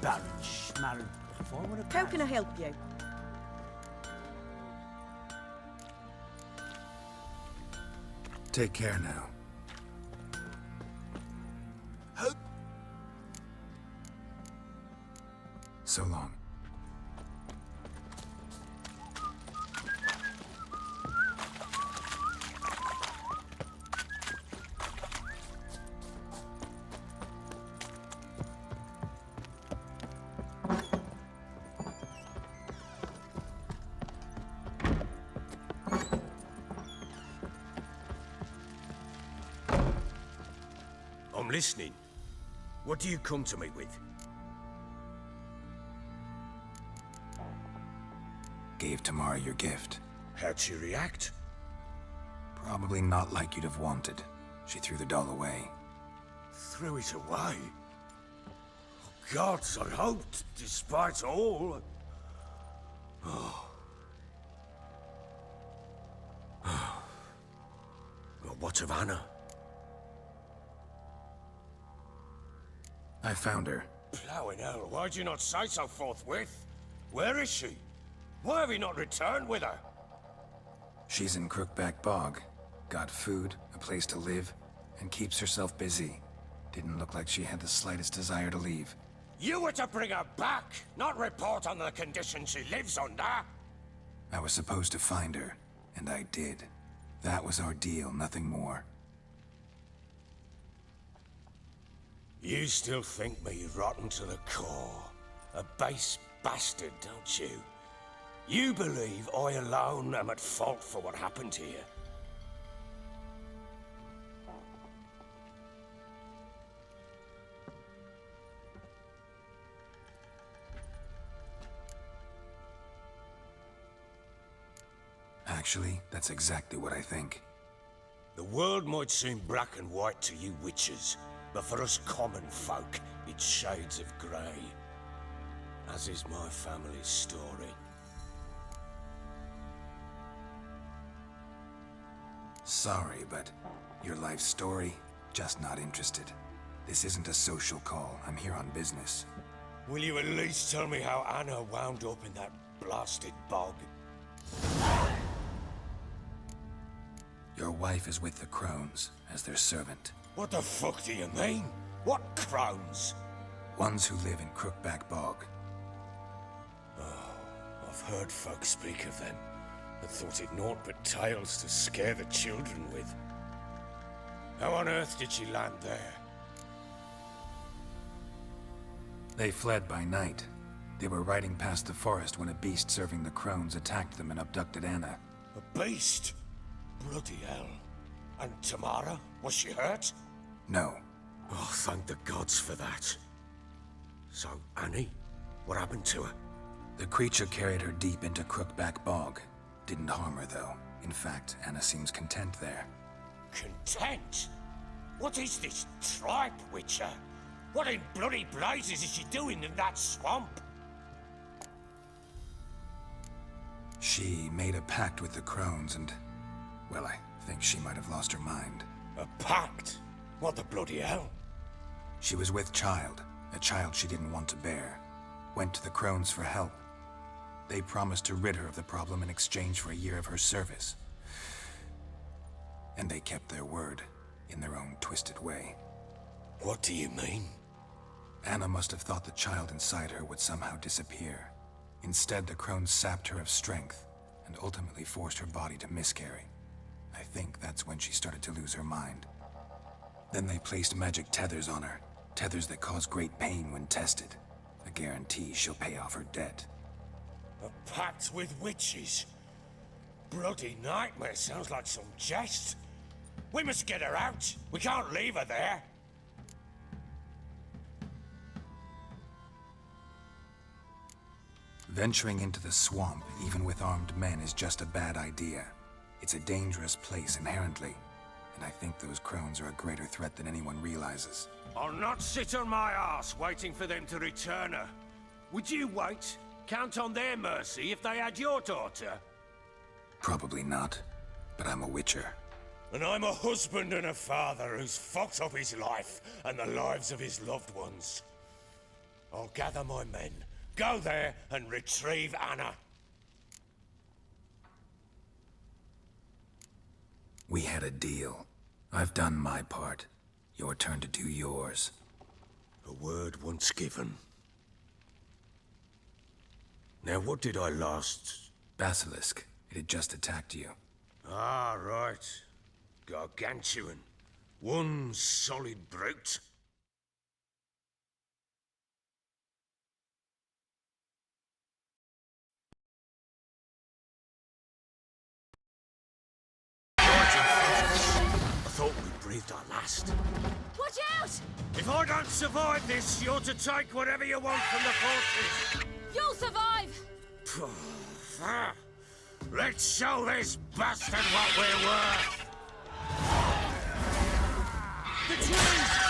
How can I help you? Take care now. So long. I'm listening. What do you come to me with? Gave Tamara your gift. How'd she react? Probably not like you'd have wanted. She threw the doll away. Threw it away? Oh, gods, I hoped, despite all... Oh. Well, what of Anna? I found her. Plowing hell, why'd you not say so forthwith? Where is she? Why have you not returned with her? She's in Crookback Bog. Got food, a place to live, and keeps herself busy. Didn't look like she had the slightest desire to leave. You were to bring her back, not report on the conditions she lives under. I was supposed to find her, and I did. That was our deal, nothing more. You still think me rotten to the core. A base bastard, don't you? You believe I alone am at fault for what happened here. Actually, that's exactly what I think. The world might seem black and white to you witches, but for us common folk, it's shades of grey. As is my family's story. Sorry, but your life story, just not interested. This isn't a social call. I'm here on business. Will you at least tell me how Anna wound up in that blasted bog? Your wife is with the Crones, as their servant. What the fuck do you mean? What crones? Ones who live in Crookback Bog. Oh, I've heard folk speak of them, and thought it naught but tales to scare the children with. How on earth did she land there? They fled by night. They were riding past the forest when a beast serving the Crones attacked them and abducted Anna. A beast? Bloody hell. And Tamara? Was she hurt? No. Oh, thank the gods for that. So, Annie? What happened to her? The creature carried her deep into Crookback Bog. Didn't harm her, though. In fact, Anna seems content there. Content? What is this tripe, Witcher? What in bloody blazes is she doing in that swamp? She made a pact with the Crones and... well, I think she might have lost her mind. A pact? What the bloody hell? She was with child, a child she didn't want to bear. Went to the Crones for help. They promised to rid her of the problem in exchange for a year of her service. And they kept their word, in their own twisted way. What do you mean? Anna must have thought the child inside her would somehow disappear. Instead, the Crones sapped her of strength, and ultimately forced her body to miscarry. I think that's when she started to lose her mind. Then they placed magic tethers on her, tethers that cause great pain when tested. A guarantee she'll pay off her debt. A pact with witches? Bloody nightmare, sounds like some jest. We must get her out. We can't leave her there. Venturing into the swamp, even with armed men, is just a bad idea. It's a dangerous place inherently, and I think those Crones are a greater threat than anyone realizes. I'll not sit on my ass waiting for them to return her. Would you wait? Count on their mercy if they had your daughter? Probably not, but I'm a witcher. And I'm a husband and a father who's fucked up his life and the lives of his loved ones. I'll gather my men, go there and retrieve Anna. We had a deal. I've done my part. Your turn to do yours. A word once given. Now, what did I last... Basilisk. It had just attacked you. Ah, right. Gargantuan. One solid brute. I thought we breathed our last. Watch out! If I don't survive this, you're to take whatever you want from the fortress. You'll survive! Let's show this bastard what we're worth. The trees!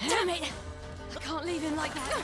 Damn it! I can't leave him like that.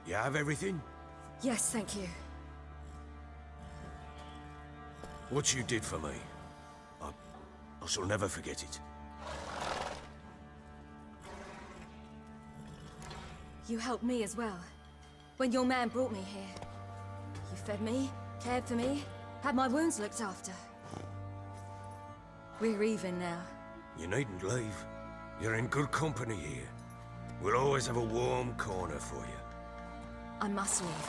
You have everything? Yes, thank you. What you did for me, I shall never forget it. You helped me as well. When your man brought me here. You fed me, cared for me, had my wounds looked after. We're even now. You needn't leave. You're in good company here. We'll always have a warm corner for you. I must leave.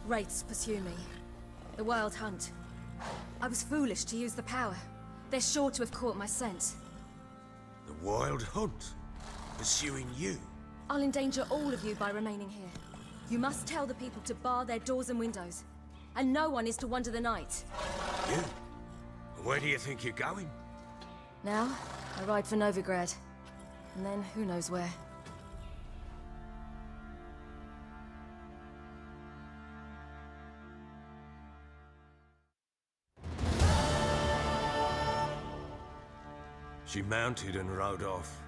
Wraiths pursue me. The Wild Hunt. I was foolish to use the power. They're sure to have caught my scent. The Wild Hunt? Pursuing you? I'll endanger all of you by remaining here. You must tell the people to bar their doors and windows. And no one is to wander the night. You? Where do you think you're going? Now, I ride for Novigrad. and then who knows where. She mounted and rode off.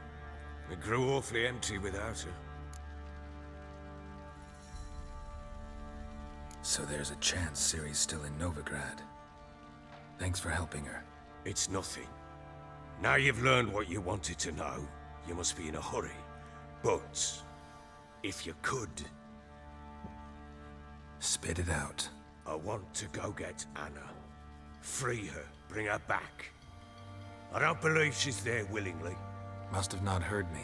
It grew awfully empty without her. So there's a chance Ciri's still in Novigrad. Thanks for helping her. It's nothing. Now you've learned what you wanted to know, you must be in a hurry. But, if you could, Spit it out. I want to go get Anna. Free her, bring her back. I don't believe she's there willingly. Must have not heard me.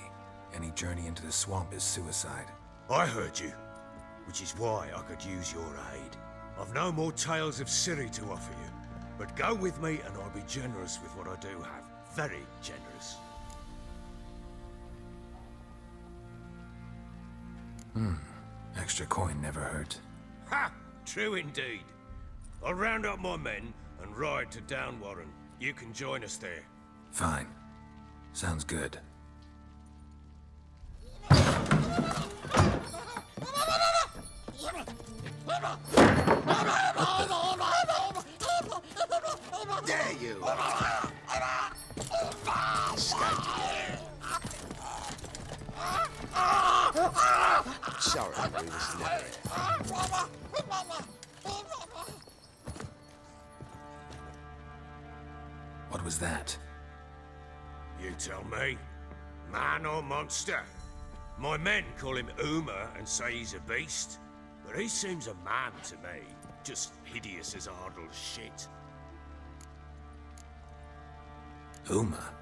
Any journey into the swamp is suicide. I heard you, which is why I could use your aid. I've no more tales of Ciri to offer you, but go with me and I'll be generous with what I do have. Very generous. Extra coin never hurt. Ha! True indeed. I'll round up my men and ride to Downwarren. You can join us there. Fine. Sounds good. There you are! Sorry, we was never. What was that? You tell me. Man or monster? My men call him Uma and say he's a beast, but he seems a man to me. Just hideous as Ardle's shit. Uma.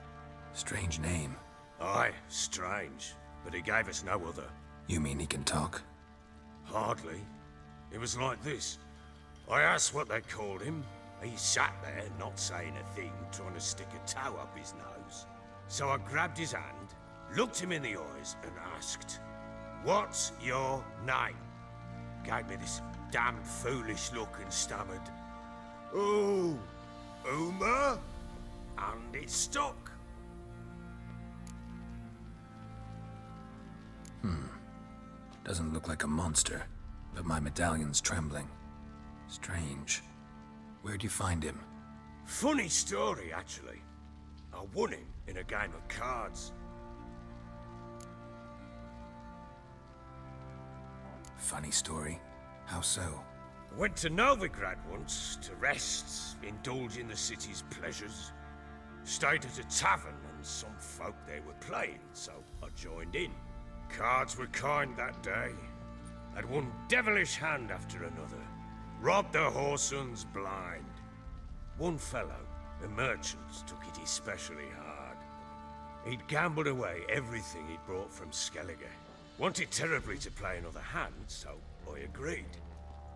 Strange name. Aye, strange, but he gave us no other. You mean he can talk? Hardly. It was like this. I asked what they called him. He sat there, not saying a thing, trying to stick a toe up his nose. So I grabbed his hand, looked him in the eyes, and asked, "What's your name?" Gave me this damn foolish look and stammered, "Oh, Uma?" And it stuck. Doesn't look like a monster, but my medallion's trembling. Strange. Where'd you find him? Funny story, actually. I won him in a game of cards. Funny story. How so? Went to Novigrad once to rest, indulge in the city's pleasures. Stayed at a tavern and some folk there were playing, so I joined in. Cards were kind that day. Had one devilish hand after another. Robbed the whoresons blind. One fellow, a merchant, took it especially hard. He'd gambled away everything he'd brought from Skellige. Wanted terribly to play another hand, so I agreed.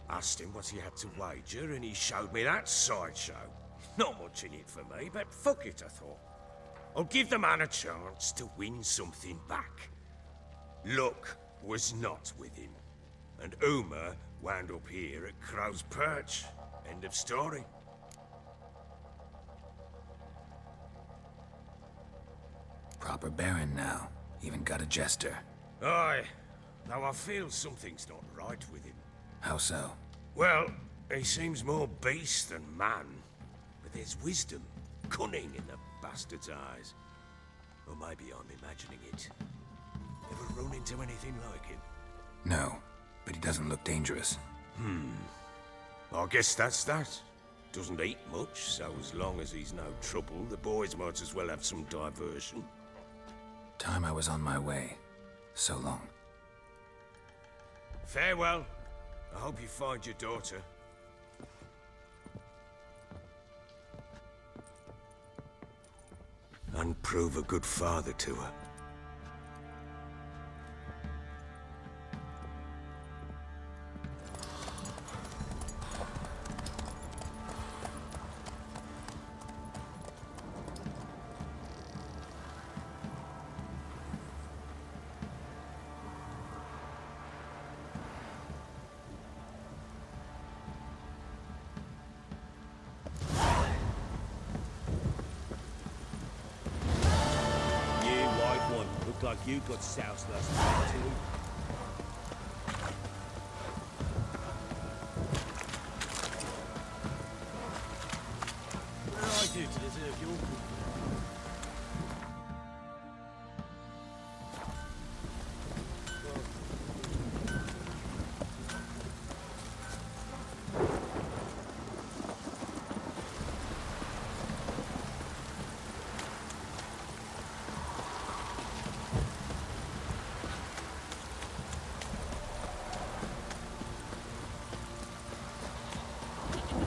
Asked him what he had to wager, and he showed me that sideshow. Not much in it for me, but fuck it, I thought. I'll give the man a chance to win something back. Luck was not with him, and Uma wound up here at Crow's Perch. End of story. Proper baron now. Even got a jester. Aye, though I feel something's not right with him. How so? Well, he seems more beast than man, but there's wisdom, cunning in the bastard's eyes. Or maybe I'm imagining it. Ever run into anything like him? No, but he doesn't look dangerous. I guess that's that. Doesn't eat much, so as long as he's no trouble, the boys might as well have some diversion. Time I was on my way. So long. Farewell. I hope you find your daughter. And prove a good father to her. looked like you got soused last night, too. What did I do to deserve your company?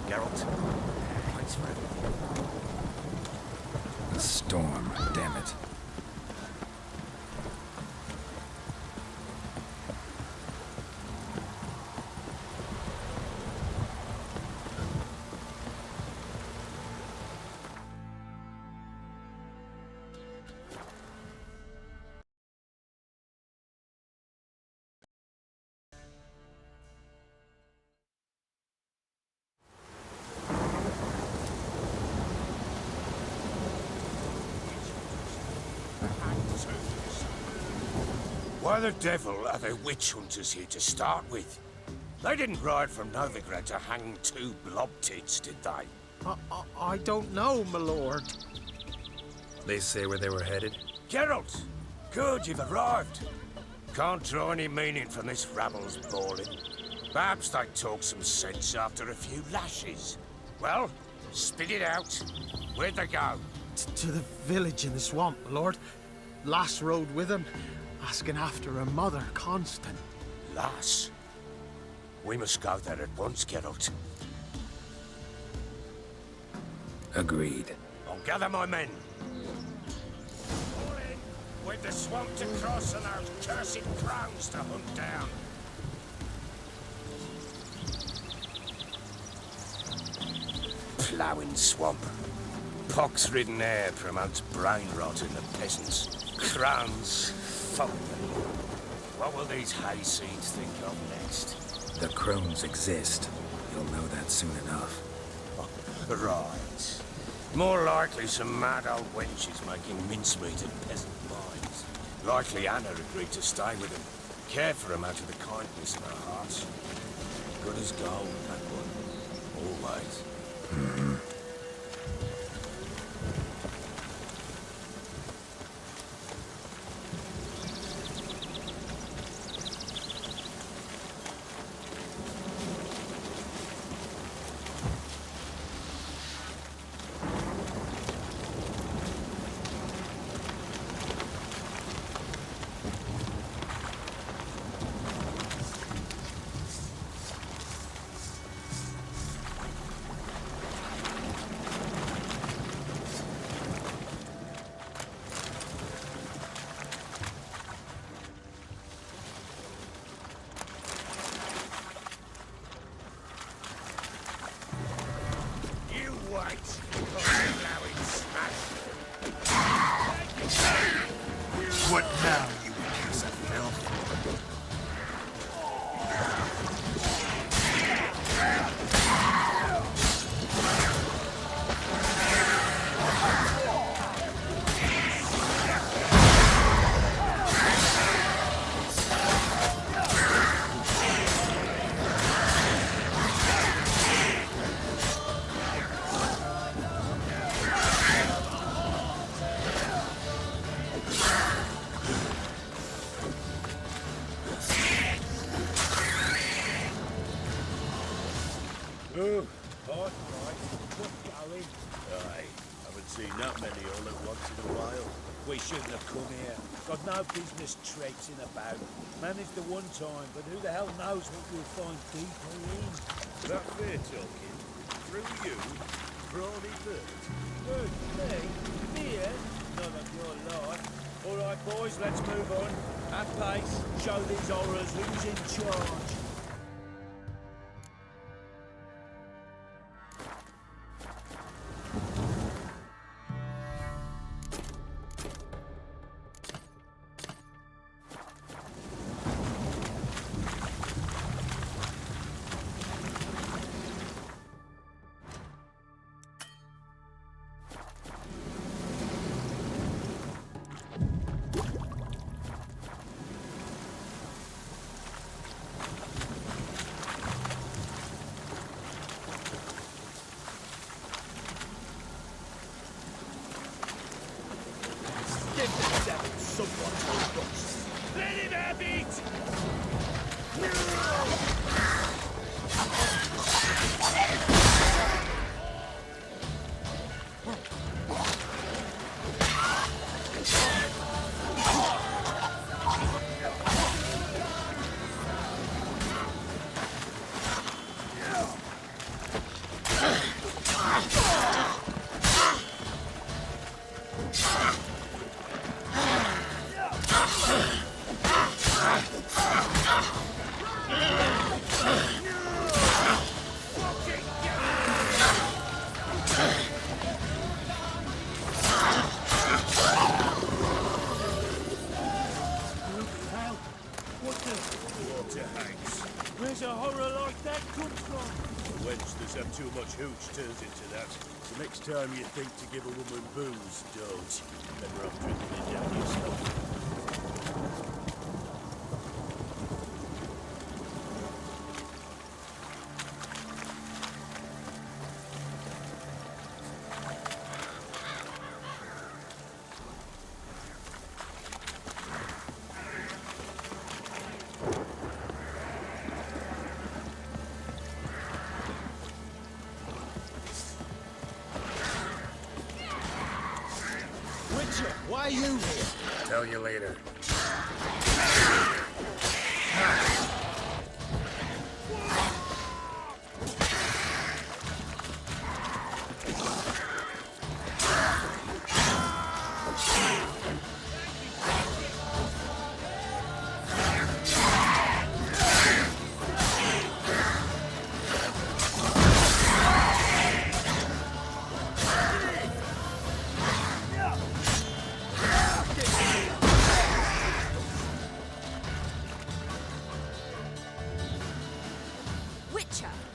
Geralt, thanks for everything. A storm, damn it. Why the devil are there witch hunters here to start with? They didn't ride from Novigrad to hang two blob tits, did they? I don't know, my lord. They say where they were headed? Geralt! Good, you've arrived. Can't draw any meaning from this rabble's bawling. Perhaps they talk some sense after a few lashes. Well, spit it out. Where'd they go? To the village in the swamp, my lord. Lass rode with him, asking after her mother, Constant. Lass? We must go there at once, Geralt. Agreed. I'll gather my men. All in. We've the swamp to cross and those cursed crows to hunt down. Ploughing swamp. Pox-ridden air promotes brain rot in the peasants. Crowns, fuck me. What will these hayseeds think of next? The crones exist. You'll know that soon enough. Right. More likely some mad old wenches making mincemeat of peasant minds. Likely Anna agreed to stay with them. Care for them out of the kindness in her heart. Good as gold, that one. Always. What now, you piece of filth? Oh, hot right. What's going? Aye, haven't seen that many all at once in a while. We shouldn't have come here. Got no business traipsing about. Managed the one time, but who the hell knows what we'll find deeper in? That fair talking. Through you, Brawley Bird. Good, me? Here? Not on your life. All right, boys, let's move on. At pace, show these horrors who's in charge. Where's a horror like that come from? A wench that's had too much hooch turns into that. The next time you think to give a woman booze, don't. Better off drinking it down yourself. Why are you here? Tell you later.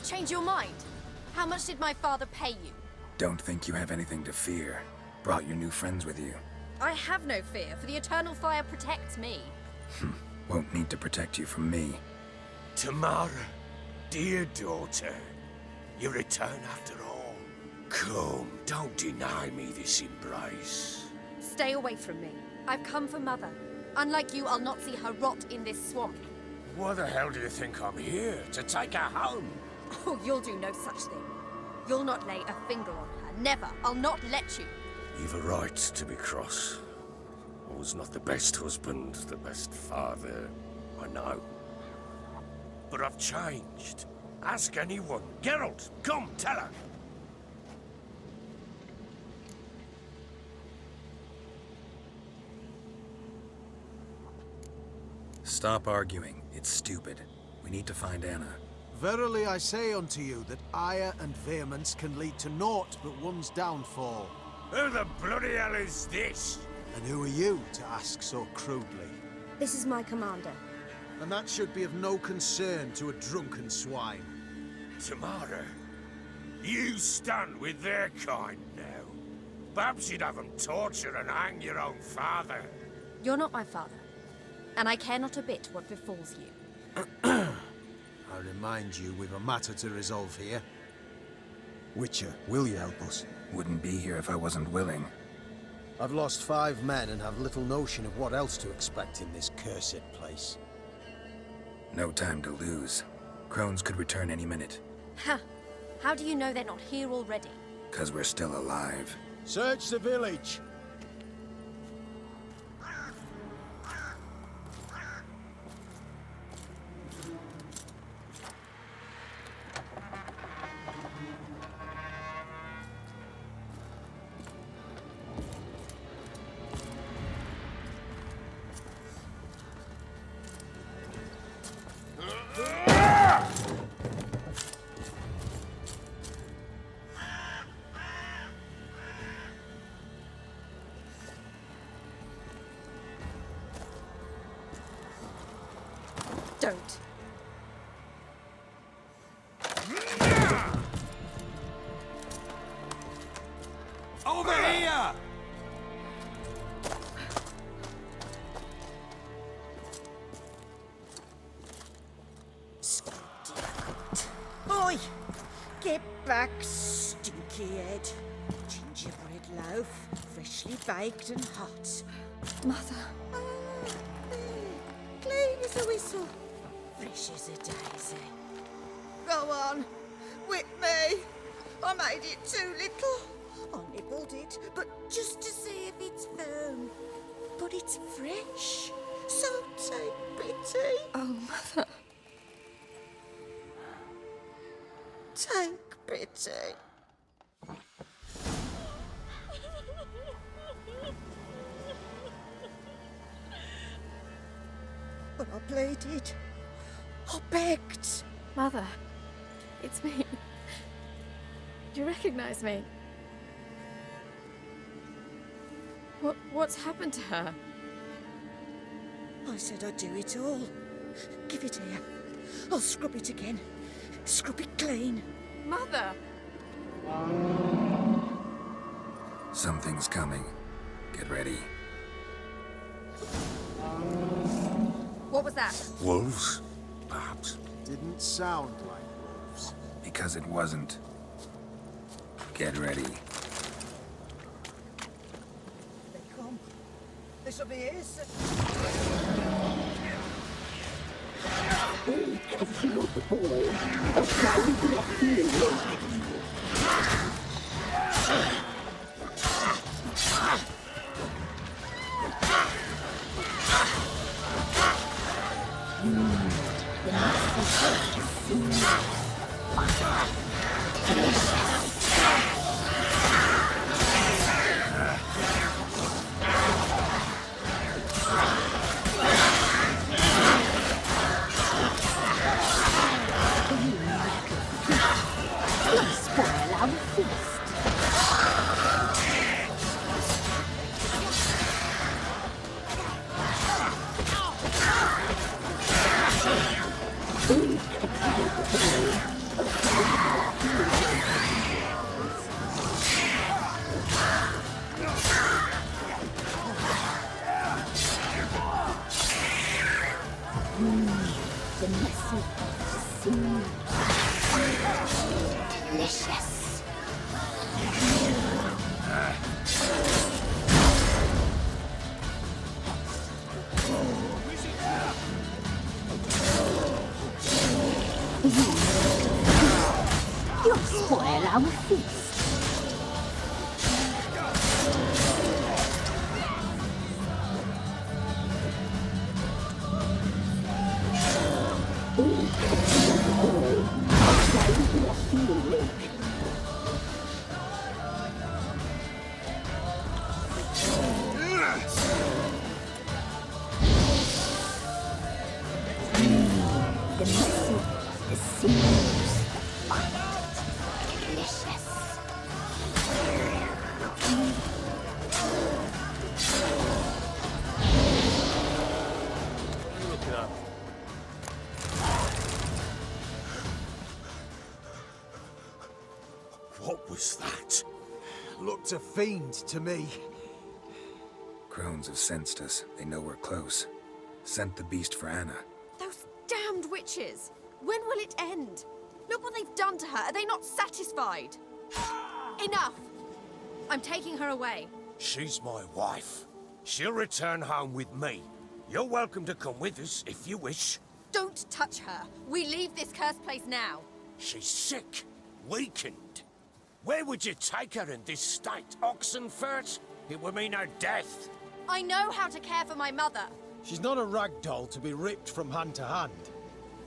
Change your mind? How much did my father pay you? Don't think you have anything to fear. Brought your new friends with you. I have no fear, for the eternal fire protects me. Won't need to protect you from me. Tamara, dear daughter, you return after all. Come, don't deny me this embrace. Stay away from me. I've come for Mother. Unlike you, I'll not see her rot in this swamp. Why the hell do you think I'm here? To take her home? Oh, you'll do no such thing. You'll not lay a finger on her. Never. I'll not let you. You've a right to be cross. I was not the best husband, the best father, I know. But I've changed. Ask anyone. Geralt, come, tell her. Stop arguing. It's stupid. We need to find Anna. Verily I say unto you that ire and vehemence can lead to naught but one's downfall. Who the bloody hell is this? And who are you to ask so crudely? This is my commander. And that should be of no concern to a drunken swine. Tamara, you stand with their kind now. Perhaps you'd have them torture and hang your own father. You're not my father, and I care not a bit what befalls you. I remind you we've a matter to resolve here. Witcher, will you help us? Wouldn't be here if I wasn't willing. I've lost 5 men and have little notion of what else to expect in this cursed place. No time to lose. Crones could return any minute. Ha! How do you know they're not here already? 'Cause we're still alive. Search the village! Don't. Over here! Oi! Get back, stinky head. Gingerbread loaf, freshly baked and hot. Mother. Clean as a whistle, fresh as a daisy. Go on, whip me. I made it too little. I nibbled it, but just to see if it's firm. But it's fresh, so take pity. Oh, Mother. Take pity. I pleaded. I begged. Mother, it's me. Do you recognize me? What's happened to her? I said I'd do it all. Give it here. I'll scrub it again. Scrub it clean. Mother! Something's coming. Get ready. What was that? Wolves? Perhaps. Didn't sound like wolves. Because it wasn't. Get ready. They come. This'll be his. You'll spoil our feast. The messy, the sinews, delicious. Look up. What was that? Looked a fiend to me. Crones have sensed us. They know we're close. Sent the beast for Anna. Those damned witches! When will it end? Look what they've done to her. Are they not satisfied? Enough! I'm taking her away. She's my wife. She'll return home with me. You're welcome to come with us if you wish. Don't touch her. We leave this cursed place now. She's sick, weakened. Where would you take her in this state? Oxenfurt? It would mean her death. I know how to care for my mother. She's not a rag doll to be ripped from hand to hand.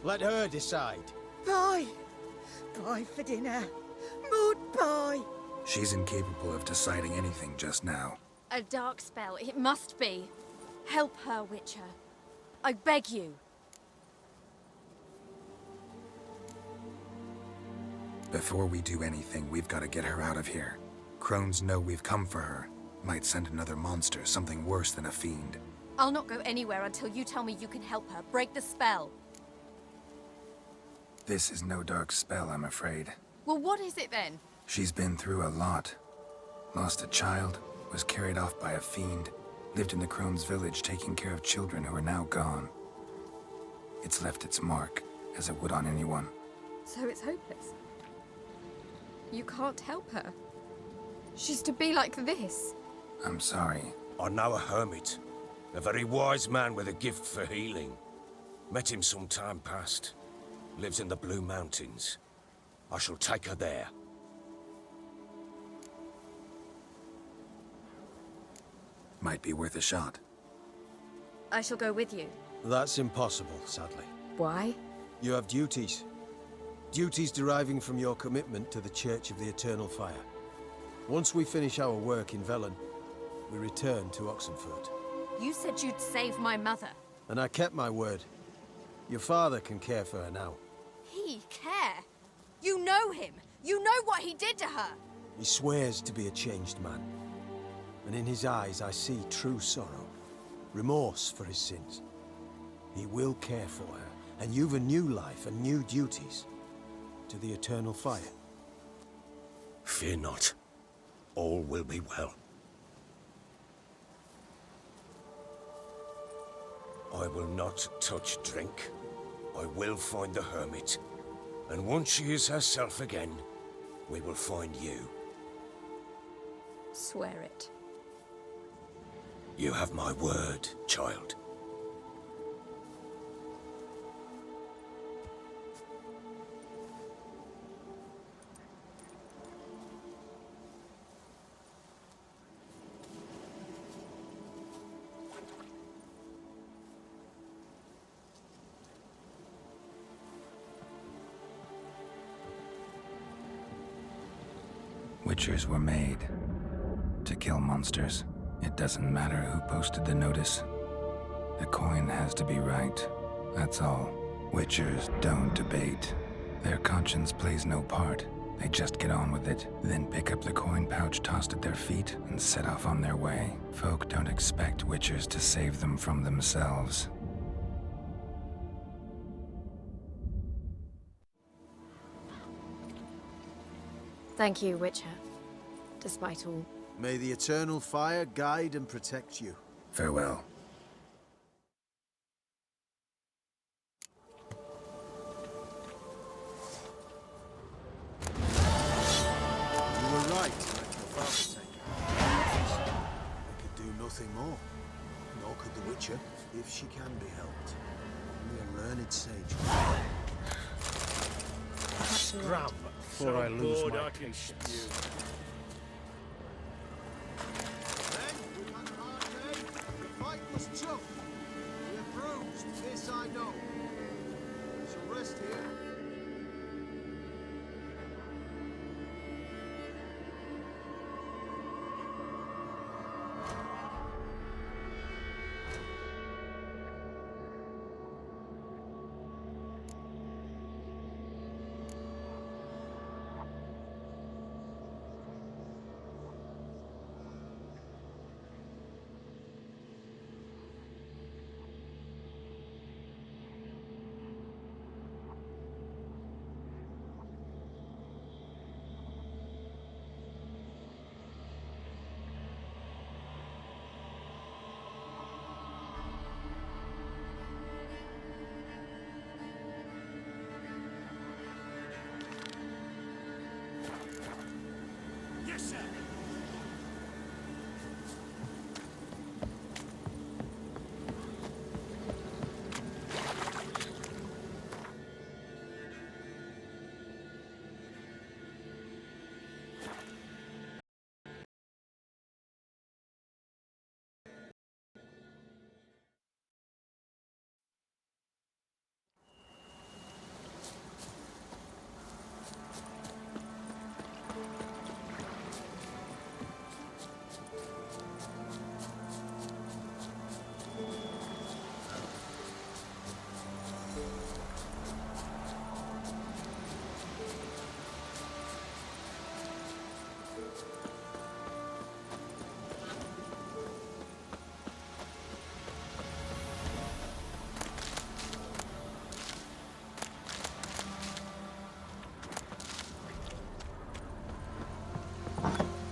Let her decide. Bye. Bye for dinner. Mood bye. She's incapable of deciding anything just now. A dark spell, it must be. Help her, Witcher. I beg you. Before we do anything, we've got to get her out of here. Crones know we've come for her. Might send another monster, something worse than a fiend. I'll not go anywhere until you tell me you can help her. Break the spell. This is no dark spell, I'm afraid. Well, what is it then? She's been through a lot. Lost a child, was carried off by a fiend, lived in the Crone's village taking care of children who are now gone. It's left its mark, as it would on anyone. So it's hopeless. You can't help her. She's to be like this. I'm sorry. I know a hermit. A very wise man with a gift for healing. Met him some time past. Lives in the Blue Mountains. I shall take her there. Might be worth a shot. I shall go with you. That's impossible, sadly. Why? You have duties. Duties deriving from your commitment to the Church of the Eternal Fire. Once we finish our work in Velen, we return to Oxenfurt. You said you'd save my mother. And I kept my word. Your father can care for her now. He care? You know him. You know what he did to her. He swears to be a changed man. And in his eyes I see true sorrow. Remorse for his sins. He will care for her, and you've a new life and new duties. To the eternal fire. Fear not. All will be well. I will not touch drink. I will find the hermit. And once she is herself again, we will find you. Swear it. You have my word, child. Witchers were made to kill monsters. It doesn't matter who posted the notice. The coin has to be right. That's all. Witchers don't debate. Their conscience plays no part. They just get on with it, then pick up the coin pouch tossed at their feet and set off on their way. Folk don't expect witchers to save them from themselves. Thank you, Witcher. Despite all. May the eternal fire guide and protect you. Farewell. You were right to let your father take her. They could do nothing more. Nor could the Witcher, if she can be helped. Only a learned sage. Scram, before I lose my patience. Men, we've had a hard day. The fight was tough. We're bruised, this I know. We shall rest here. Yes, sir.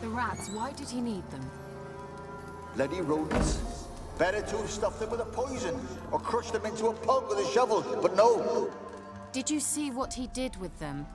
The rats, why did he need them? Bloody rodents. Better to have stuffed them with a poison, or crushed them into a pulp with a shovel, but no. Did you see what he did with them?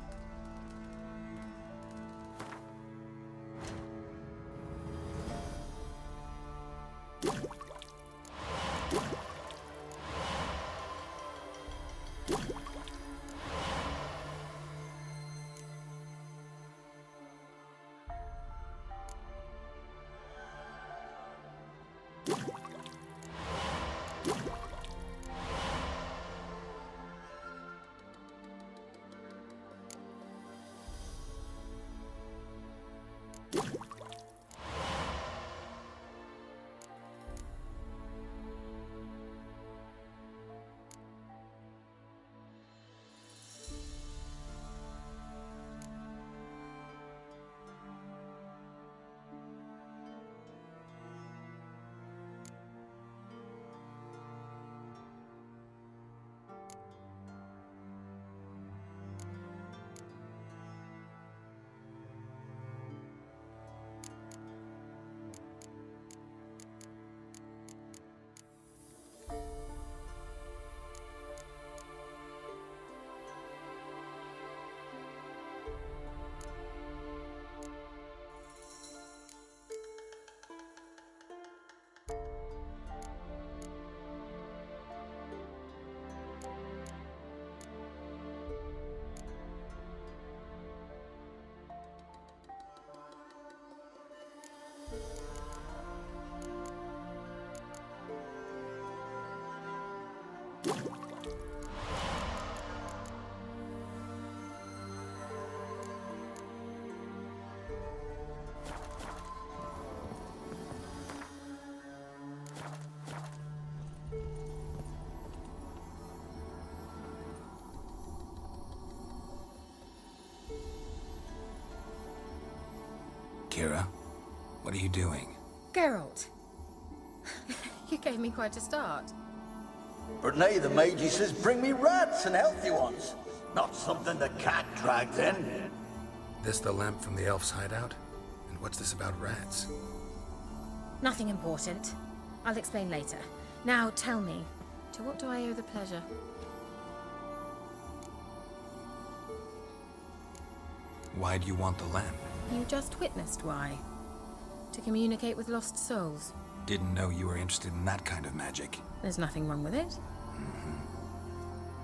Kira. What are you doing? Geralt. You gave me quite a start. But nay, the Magi says bring me rats and healthy ones. Not something the cat dragged in. This the lamp from the elf's hideout? And what's this about rats? Nothing important. I'll explain later. Now tell me, to what do I owe the pleasure? Why do you want the lamp? You just witnessed why. To communicate with lost souls. Didn't know you were interested in that kind of magic. There's nothing wrong with it.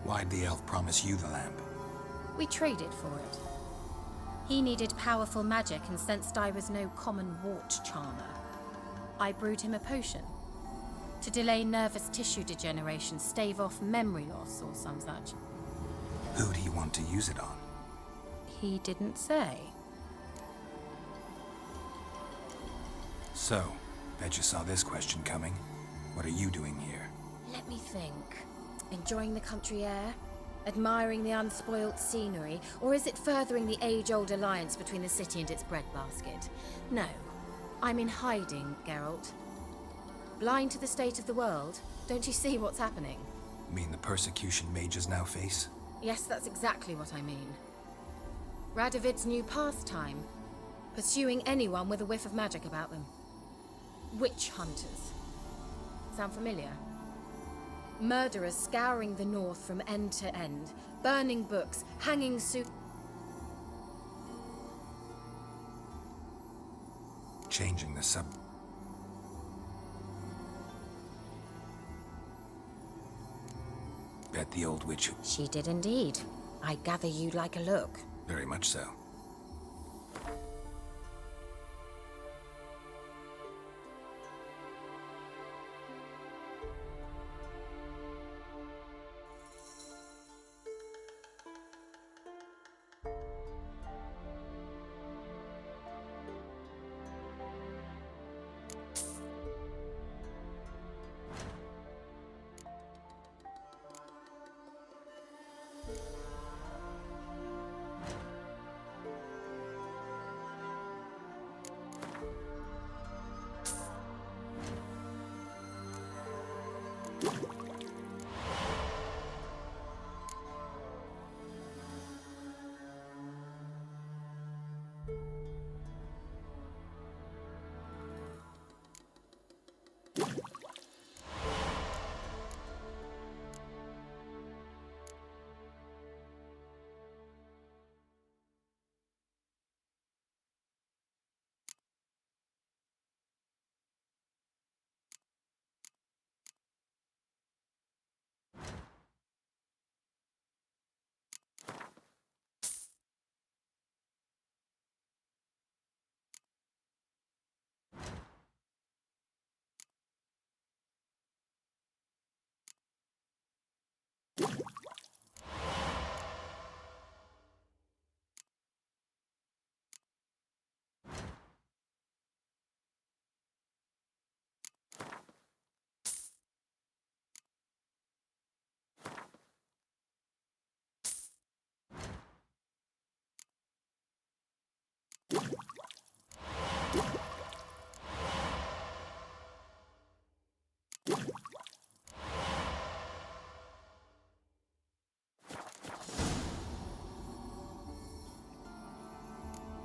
Why'd the elf promise you the lamp? We traded for it. He needed powerful magic and sensed I was no common wart charmer. I brewed him a potion. To delay nervous tissue degeneration, stave off memory loss or some such. Who'd he want to use it on? He didn't say. So, bet you saw this question coming. What are you doing here? Let me think. Enjoying the country air? Admiring the unspoilt scenery? Or is it furthering the age-old alliance between the city and its breadbasket? No. I'm in hiding, Geralt. Blind to the state of the world? Don't you see what's happening? Mean the persecution mages now face? Yes, that's exactly what I mean. Radovid's new pastime. Pursuing anyone with a whiff of magic about them. Witch hunters. Sound familiar? Murderers scouring the north from end to end, burning books, hanging Changing the Bet the old witch. She did indeed. I gather you'd like a look. Very much so.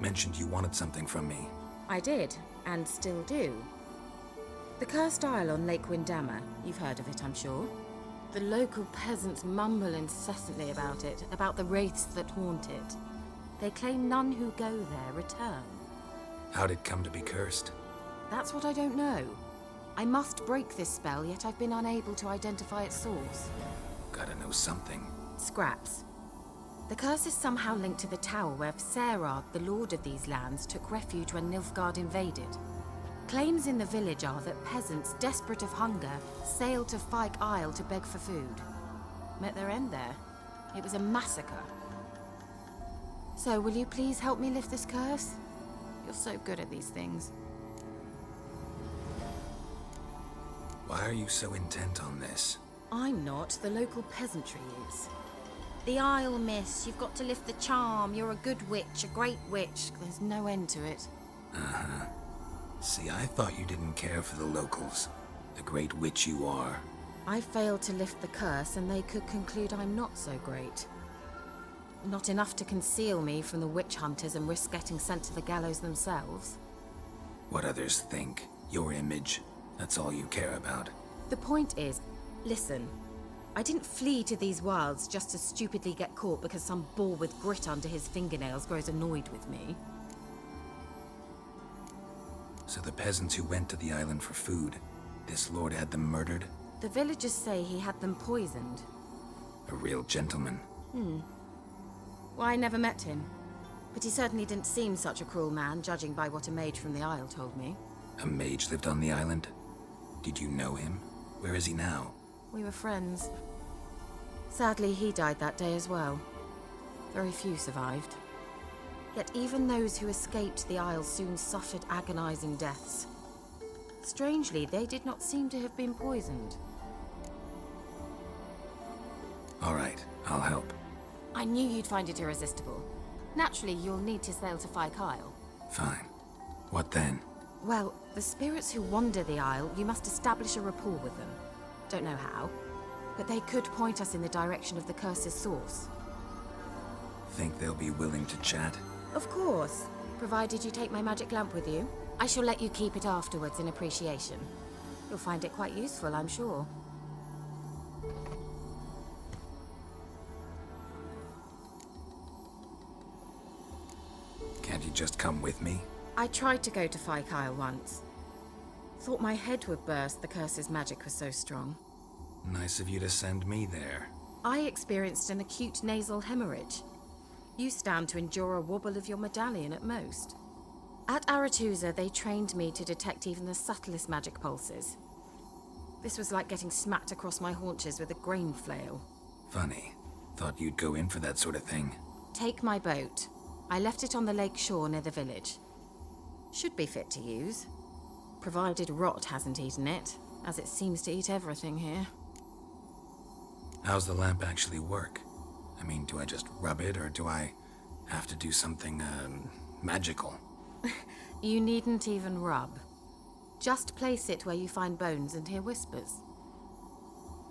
Mentioned you wanted something from me. I did, and still do. The Cursed Isle on Lake Windammer. You've heard of it, I'm sure. The local peasants mumble incessantly about it, about the wraiths that haunt it. They claim none who go there return. How'd it come to be cursed? That's what I don't know. I must break this spell, yet I've been unable to identify its source. Gotta know something. Scraps. The curse is somehow linked to the tower where Serad, the lord of these lands, took refuge when Nilfgaard invaded. Claims in the village are that peasants, desperate of hunger, sailed to Fyke Isle to beg for food. Met their end there. It was a massacre. So, will you please help me lift this curse? You're so good at these things. Why are you so intent on this? I'm not. The local peasantry is. The Isle, miss. You've got to lift the charm. You're a good witch, a great witch. There's no end to it. See, I thought you didn't care for the locals. The great witch you are. I failed to lift the curse, and they could conclude I'm not so great. Not enough to conceal me from the witch hunters and risk getting sent to the gallows themselves. What others think, your image, that's all you care about. The point is, listen, I didn't flee to these wilds just to stupidly get caught because some boar with grit under his fingernails grows annoyed with me. So the peasants who went to the island for food, this lord had them murdered? The villagers say he had them poisoned. A real gentleman. Well, I never met him. But he certainly didn't seem such a cruel man, judging by what a mage from the Isle told me. A mage lived on the island? Did you know him? Where is he now? We were friends. Sadly, he died that day as well. Very few survived. Yet even those who escaped the Isle soon suffered agonizing deaths. Strangely, they did not seem to have been poisoned. All right, I'll help. I knew you'd find it irresistible. Naturally, you'll need to sail to Fyke Isle. Fine. What then? Well, the spirits who wander the Isle, you must establish a rapport with them. Don't know how, but they could point us in the direction of the curse's source. Think they'll be willing to chat? Of course, provided you take my magic lamp with you. I shall let you keep it afterwards in appreciation. You'll find it quite useful, I'm sure. Can't you just come with me? I tried to go to Fyke Isle once. Thought my head would burst, the curse's magic was so strong. Nice of you to send me there. I experienced an acute nasal hemorrhage. You stand to endure a wobble of your medallion at most. At Aretusa, they trained me to detect even the subtlest magic pulses. This was like getting smacked across my haunches with a grain flail. Funny. Thought you'd go in for that sort of thing. Take my boat. I left it on the lake shore near the village. Should be fit to use. Provided rot hasn't eaten it, as it seems to eat everything here. How's the lamp actually work? I mean, do I just rub it, or do I have to do something, magical? You needn't even rub. Just place it where you find bones and hear whispers.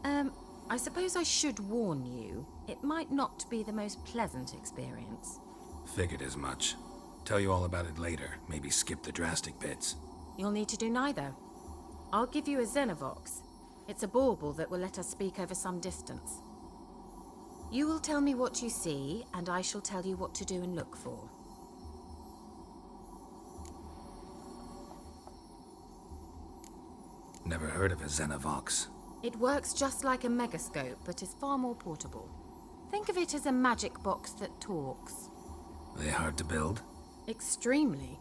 I suppose I should warn you, it might not be the most pleasant experience. Figured as much. Tell you all about it later, maybe skip the drastic bits. You'll need to do neither. I'll give you a Xenovox. It's a bauble that will let us speak over some distance. You will tell me what you see, and I shall tell you what to do and look for. Never heard of a Xenovox. It works just like a megascope, but is far more portable. Think of it as a magic box that talks. Are they hard to build? Extremely.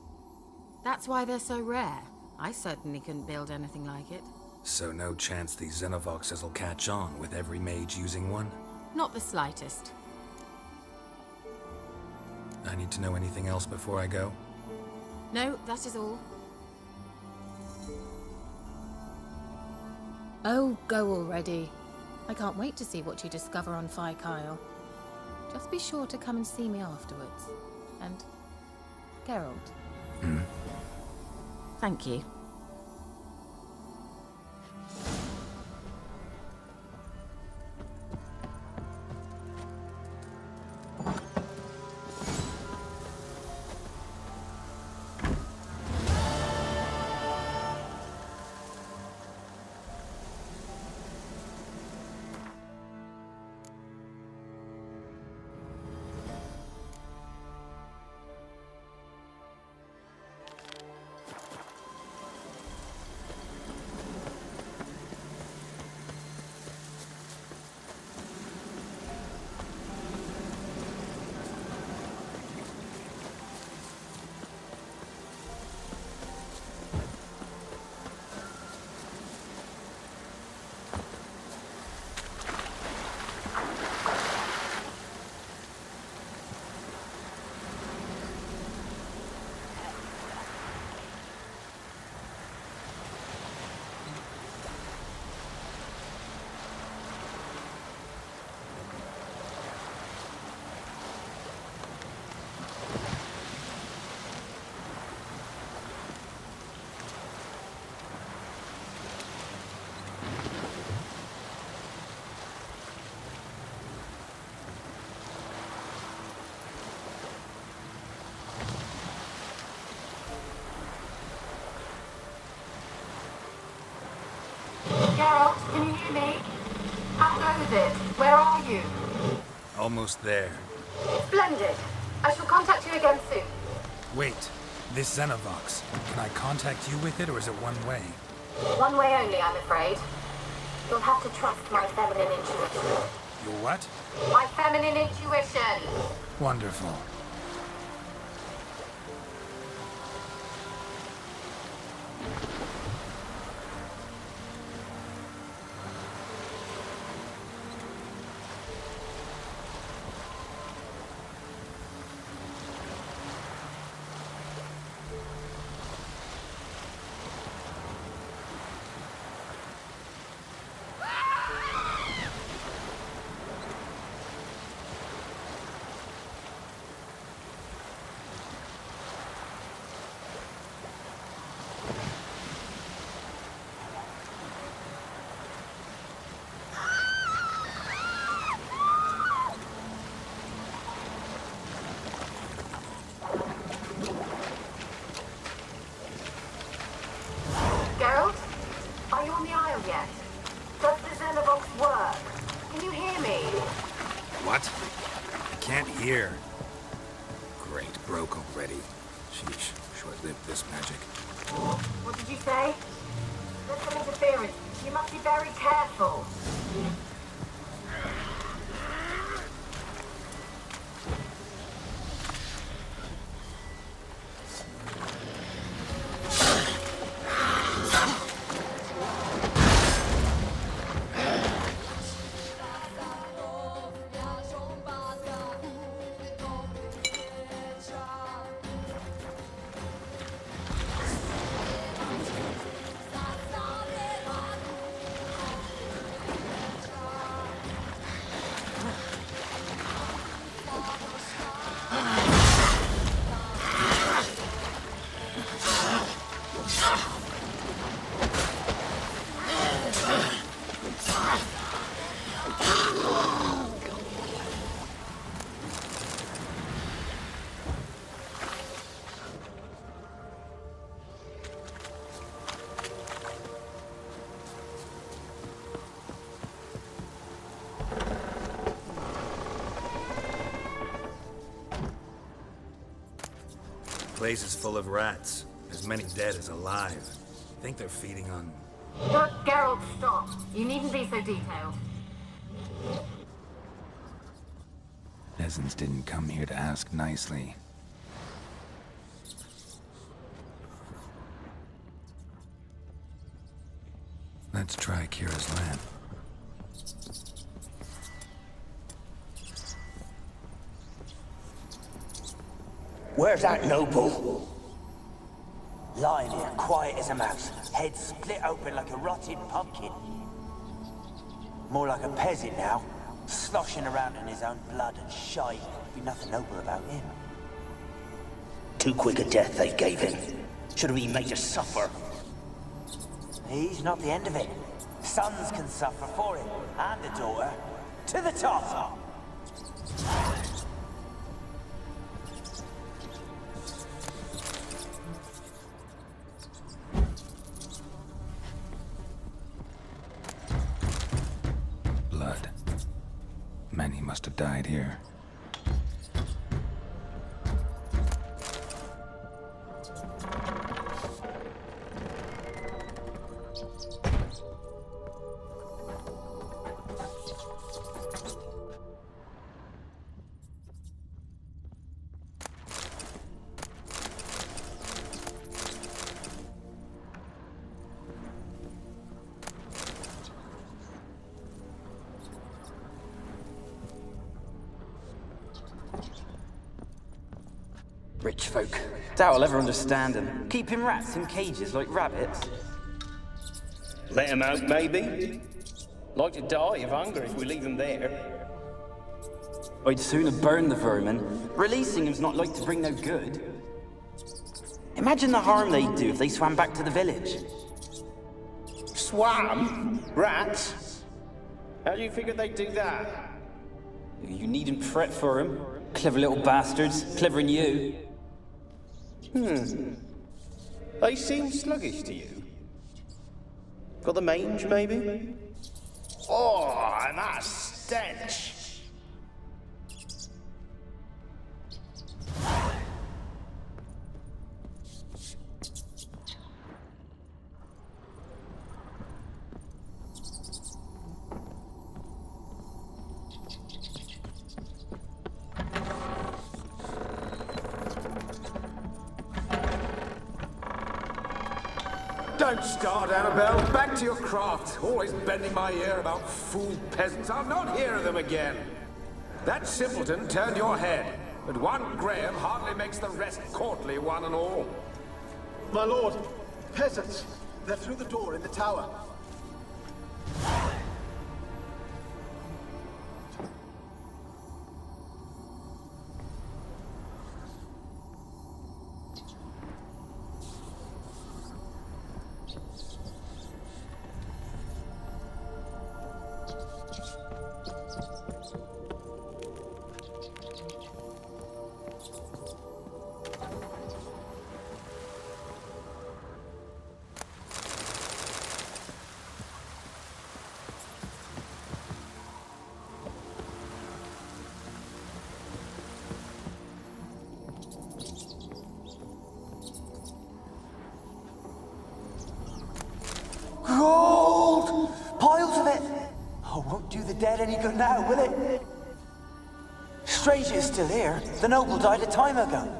That's why they're so rare. I certainly couldn't build anything like it. So no chance these Xenovoxes will catch on with every mage using one? Not the slightest. I need to know anything else before I go? No, that is all. Oh, go already. I can't wait to see what you discover on Fyke Isle. Just be sure to come and see me afterwards. And Geralt. Thank you. Geralt, can you hear me? How goes it? Where are you? Almost there. Splendid. I shall contact you again soon. Wait, this Xenovox. Can I contact you with it, or is it one way? One way only, I'm afraid. You'll have to trust my feminine intuition. Your what? My feminine intuition! Wonderful. Geralt? Are you on the Isle yet? Does the Xenovox work? Can you hear me? What? I can't hear. Great, broke already. Sheesh, short-lived this magic. What did you say? There's some interference. You must be very careful. The place is full of rats. As many dead as alive. I think they're feeding on... Look, Geralt, stop. You needn't be so detailed. Peasants didn't come here to ask nicely. Let's try Kira's lamp. Where's that noble? Lying here, quiet as a mouse, head split open like a rotted pumpkin. More like a peasant now, sloshing around in his own blood and shite. Be nothing noble about him. Too quick a death they gave him. Should have been made to suffer. He's not the end of it. Sons can suffer for him, and a daughter. To the top! Blood. Many must have died here. Rich folk. Doubt I'll ever understand them. Keeping rats in cages like rabbits. Let them out, maybe. Like to die of hunger if we leave them there. I'd sooner burn the vermin. Releasing them's not like to bring no good. Imagine the harm they'd do if they swam back to the village. Swam? Rats? How do you figure they'd do that? You needn't fret for them. Clever little bastards. Clever than you. They seem sluggish to you. Got the mange, maybe? Oh, and that stench! Don't start, Annabelle. Back to your craft. Always bending my ear about fool peasants. I'll not hear of them again. That simpleton turned your head, but one Graham hardly makes the rest courtly, one and all. My lord, peasants. They're through the door in the tower. Gold! Piles of it! Oh, won't do the dead any good now, will it? Strange it's still here. The noble died a time ago.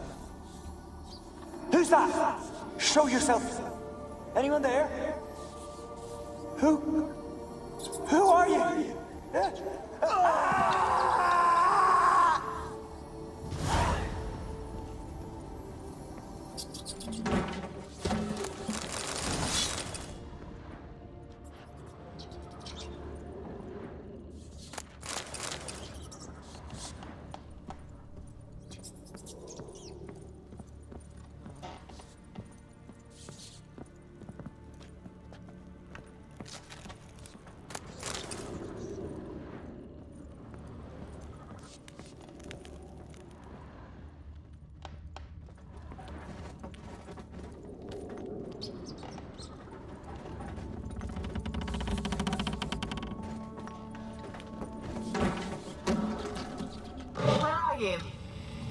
Who's that? Show yourself. Anyone there? Who are you?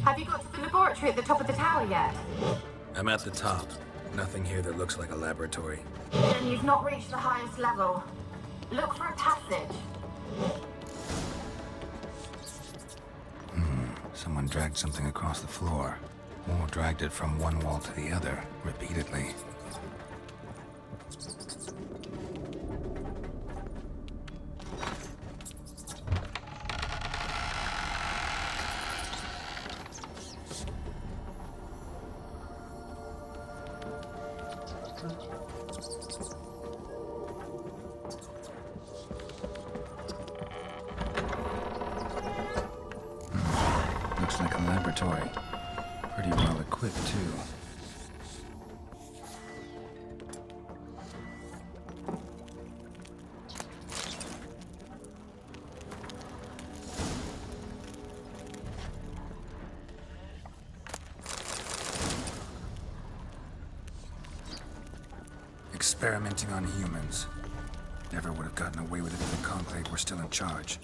Have you got to the laboratory at the top of the tower yet? I'm at the top. Nothing here that looks like a laboratory. Then you've not reached the highest level. Look for a passage. Someone dragged something across the floor. Or dragged it from one wall to the other, repeatedly. Looks like a laboratory. Pretty well equipped, too. Experimenting on humans. Never would have gotten away with it if the Conclave were still in charge.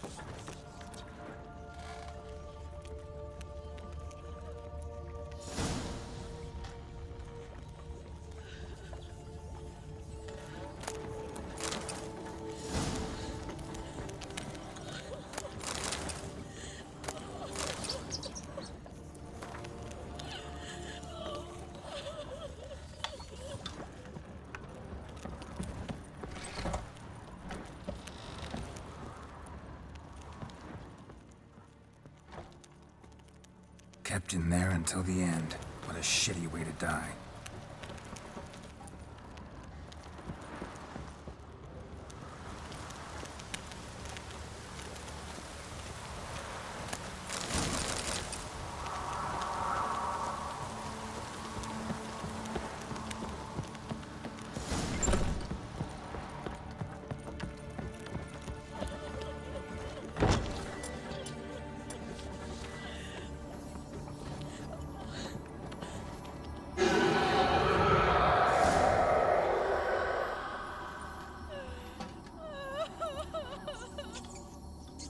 Kept in there until the end. What a shitty way to die.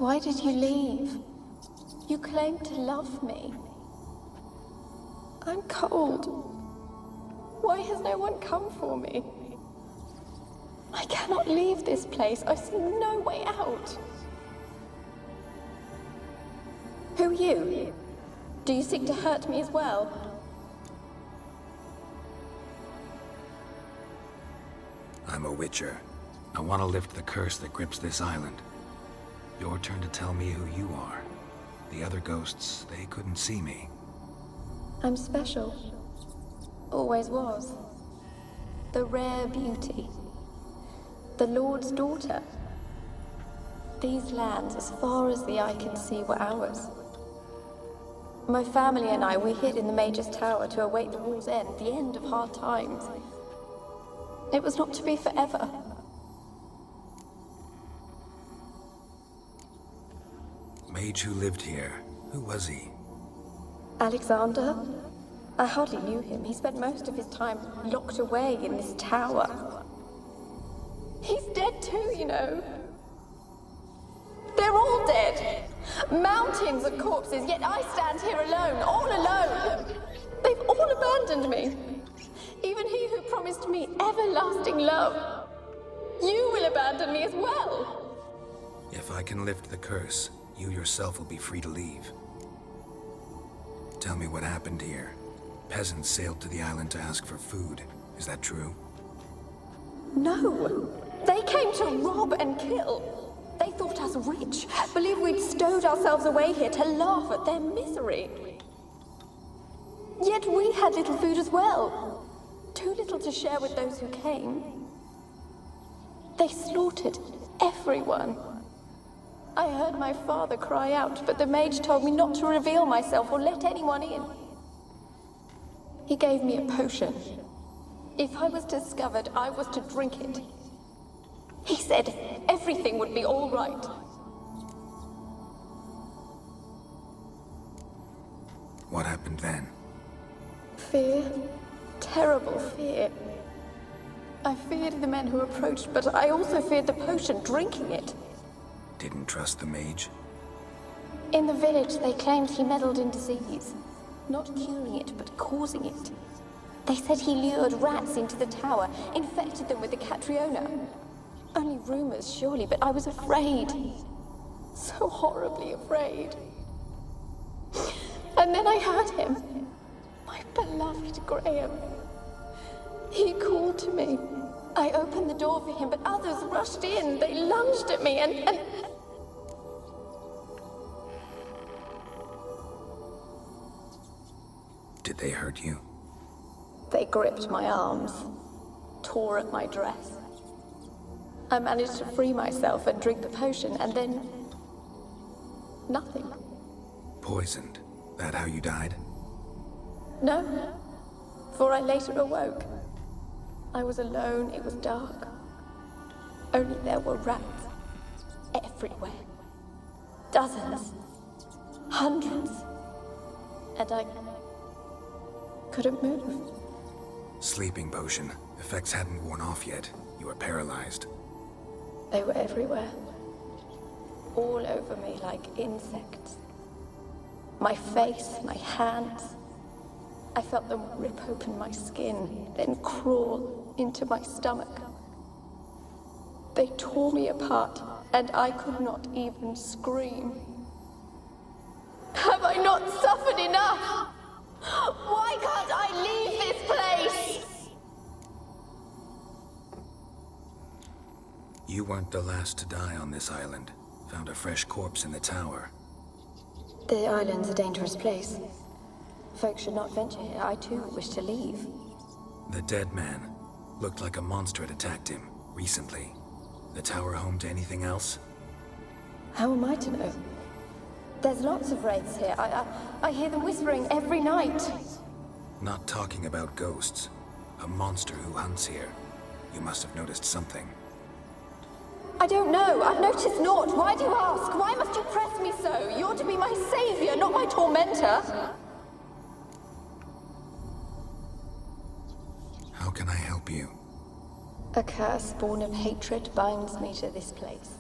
Why did you leave? You claimed to love me. I'm cold. Why has no one come for me? I cannot leave this place. I see no way out. Who are you? Do you seek to hurt me as well? I'm a witcher. I want to lift the curse that grips this island. Your turn to tell me who you are. The other ghosts, they couldn't see me. I'm special. Always was. The rare beauty. The Lord's daughter. These lands, as far as the eye can see, were ours. My family and I, we hid in the Mage's Tower to await the war's end, the end of hard times. It was not to be forever. Mage who lived here. Who was he? Alexander? I hardly knew him. He spent most of his time locked away in this tower. He's dead too, you know. They're all dead. Mountains of corpses, yet I stand here alone, all alone. They've all abandoned me. Even he who promised me everlasting love. You will abandon me as well. If I can lift the curse, you yourself will be free to leave. Tell me what happened here. Peasants sailed to the island to ask for food. Is that true? No. They came to rob and kill. They thought us rich, believed we'd stowed ourselves away here to laugh at their misery. Yet we had little food as well. Too little to share with those who came. They slaughtered everyone. I heard my father cry out, but the mage told me not to reveal myself or let anyone in. He gave me a potion. If I was discovered, I was to drink it. He said everything would be all right. What happened then? Fear. Terrible fear. I feared the men who approached, but I also feared the potion, drinking it. Didn't trust the mage? In the village, they claimed he meddled in disease. Not curing it, but causing it. They said he lured rats into the tower, infected them with the Catriona. Only rumors, surely, but I was afraid. So horribly afraid. And then I heard him. My beloved Graham. He called to me. I opened the door for him, but others rushed in. They lunged at me and... Did they hurt you? They gripped my arms, tore at my dress. I managed to free myself and drink the potion, and then... nothing. Poisoned? That how you died? No, for I later awoke. I was alone, it was dark. Only there were rats. Everywhere. Dozens. Hundreds. And I... couldn't move. Sleeping potion. Effects hadn't worn off yet. You were paralyzed. They were everywhere. All over me like insects. My face, my hands. I felt them rip open my skin, then crawl into my stomach. They tore me apart, and I could not even scream. Have I not suffered enough? Why can't I leave this place? You weren't the last to die on this island. Found a fresh corpse in the tower. The island's a dangerous place. Folks should not venture here. I too wish to leave. The dead man. Looked like a monster had attacked him, recently. The tower home to anything else? How am I to know? There's lots of wraiths here. I hear them whispering every night. Not talking about ghosts. A monster who hunts here. You must have noticed something. I don't know. I've noticed naught. Why do you ask? Why must you press me so? You're to be my savior, not my tormentor. How can I help you? A curse born of hatred binds me to this place.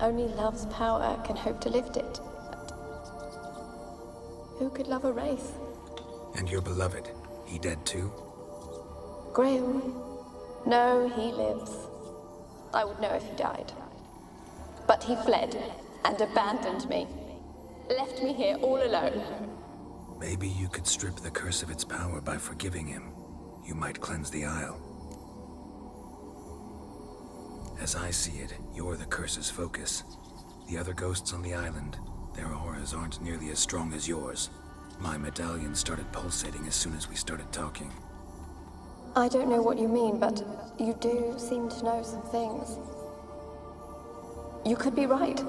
Only love's power can hope to lift it. But who could love a wraith? And your beloved, he dead too? Graham? No, he lives. I would know if he died. But he fled and abandoned me. Left me here all alone. Maybe you could strip the curse of its power by forgiving him. You might cleanse the Isle. As I see it, you're the curse's focus. The other ghosts on the island, their auras aren't nearly as strong as yours. My medallion started pulsating as soon as we started talking. I don't know what you mean, but you do seem to know some things. You could be right.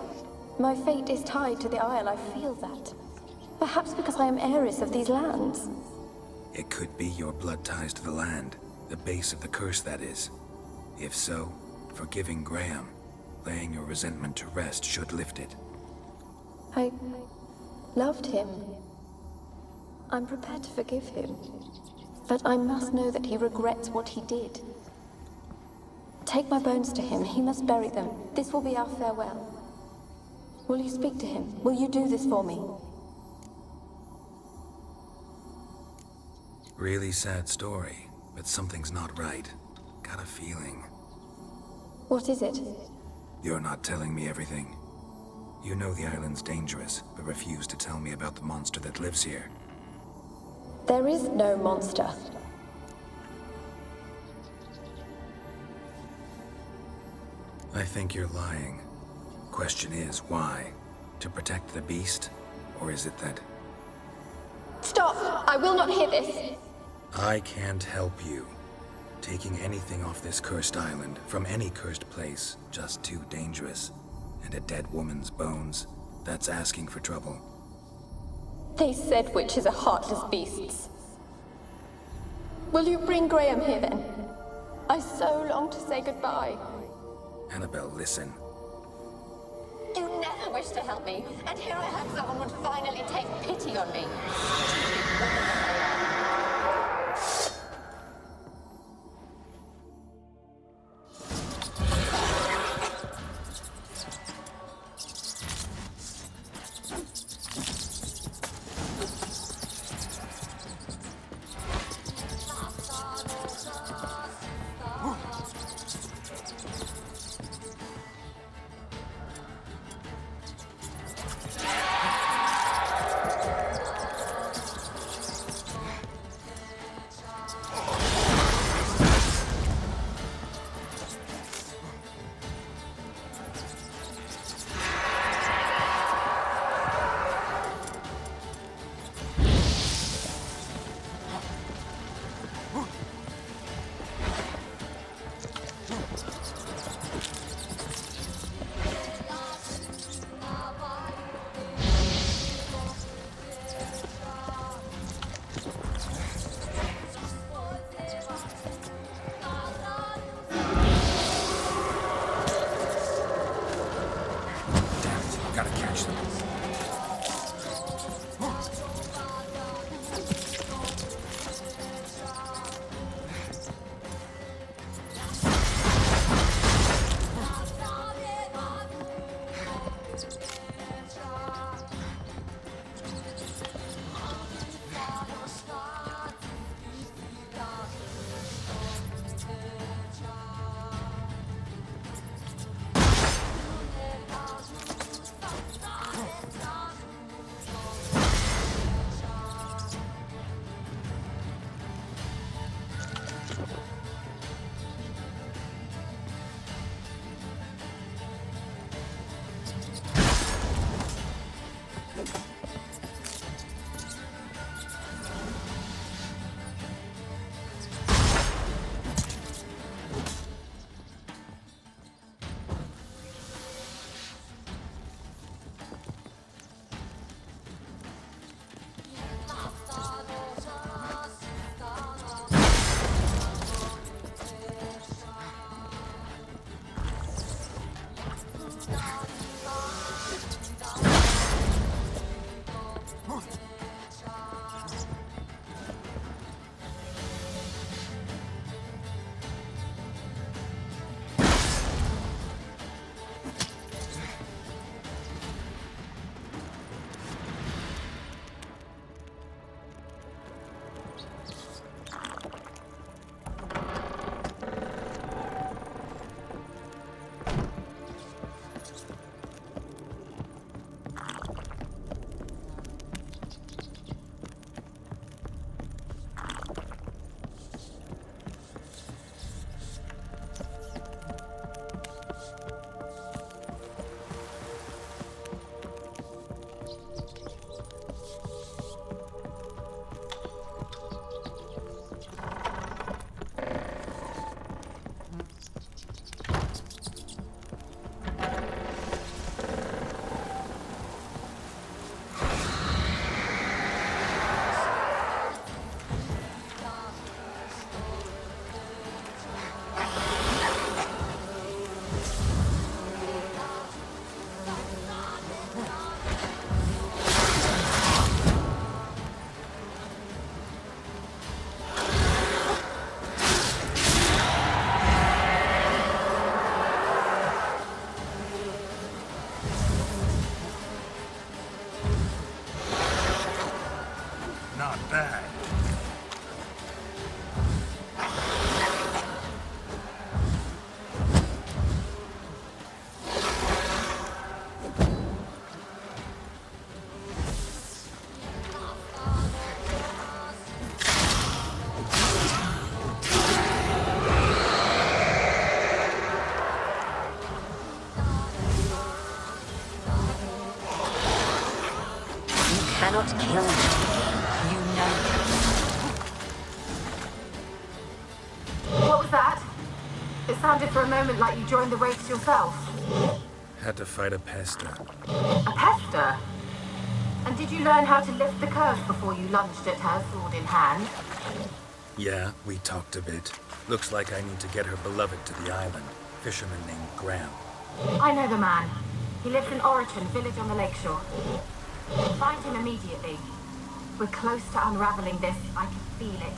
My fate is tied to the Isle, I feel that. Perhaps because I am heiress of these lands. It could be your blood ties to the land, the base of the curse, that is. If so, forgiving Graham, laying your resentment to rest should lift it. I loved him. I'm prepared to forgive him. But I must know that he regrets what he did. Take my bones to him. He must bury them. This will be our farewell. Will you speak to him? Will you do this for me? Really sad story, but something's not right. Got a feeling. What is it? You're not telling me everything. You know the island's dangerous, but refuse to tell me about the monster that lives here. There is no monster. I think you're lying. Question is, why? To protect the beast? Or is it that... Stop! I will not hear this! I can't help you. Taking anything off this cursed island, from any cursed place, just too dangerous. And a dead woman's bones, that's asking for trouble. They said witches are heartless beasts. Will you bring Graham here then? I so long to say goodbye. Annabelle, listen. You never wished to help me, and here I have someone would finally take pity on me. Aye. Cannot kill me. You know. What was that? It sounded for a moment like you joined the race yourself. Had to fight a pester. A pester? And did you learn how to lift the curse before you lunged at her, sword in hand? Yeah, we talked a bit. Looks like I need to get her beloved to the island. Fisherman named Graham. I know the man. He lives in Oriton, village on the lakeshore. Find him immediately. We're close to unraveling this. I can feel it.